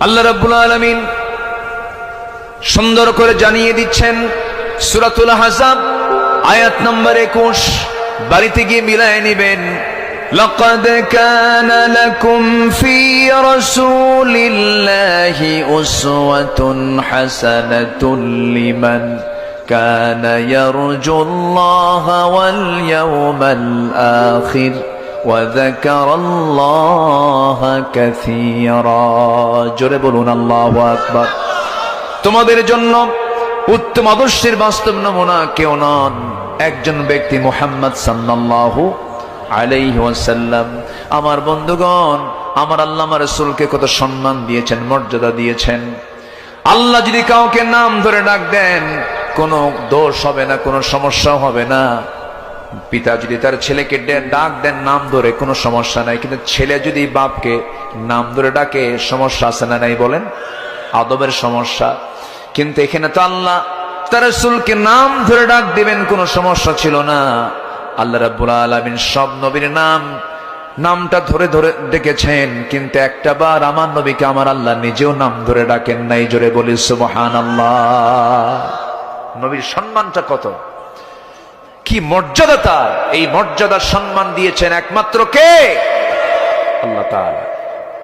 আল্লাহ রাব্বুল আলামিন সুন্দর করে জানিয়ে দিচ্ছেন সূরাতুল আহজাব আয়াত নম্বর 21। বাড়িতে গিয়ে মিলায় নেবেন। লাকাদ কানা লাকুম ফি রাসূলিল্লাহি উসওয়াতুন হাসানাতুন লিমান কানা ইয়ারজুল্লাহা ওয়াল ইয়াওমাল আখির ওয়া যাকারাল্লাহা কাসীরা। জোরে বলুন আল্লাহু আকবার। তোমাদের জন্য উত্তম আদর্শের বাস্তব নমুনা কেউ নন, একজন ব্যক্তি মুহাম্মদ সাল্লাল্লাহু আলাইহি ওয়াসাল্লাম। আমার বন্ধুগণ, আমার আল্লাহ আমার রাসূলকে কত সম্মান দিয়েছেন, মর্যাদা দিয়েছেন। আল্লাহ যদি কাউকে নাম ধরে ডাক দেন কোনো দোষ হবে না, কোনো সমস্যা হবে না। পিতা যদি তার ছেলেকে ডাক দেন নাম ধরে কোনো সমস্যা নাই, কিন্তু ছেলে যদি বাপকে নাম ধরে ডাকে সমস্যা আছে না নাই বলেন? আদবের সমস্যা। কিন্তু এখানে তো আল্লাহ তার রাসূলকে নাম ধরে ডাক দিবেন, কোনো সমস্যা ছিল না। আল্লাহ রাব্বুল আলামিন সব নবীর নামটা ধরে ধরে ডেকেছেন, কিন্তু একটা বার আমার নবীকে আমার আল্লাহ নিজেও নাম ধরে ডাকেন নাই। জোরে বলি সুবহানাল্লাহ। নবীর সম্মানটা কত, কি মর্যাদা তার! এই মর্যাদার সম্মান দিয়েছেন একমাত্র কে? আল্লাহ তাআলা।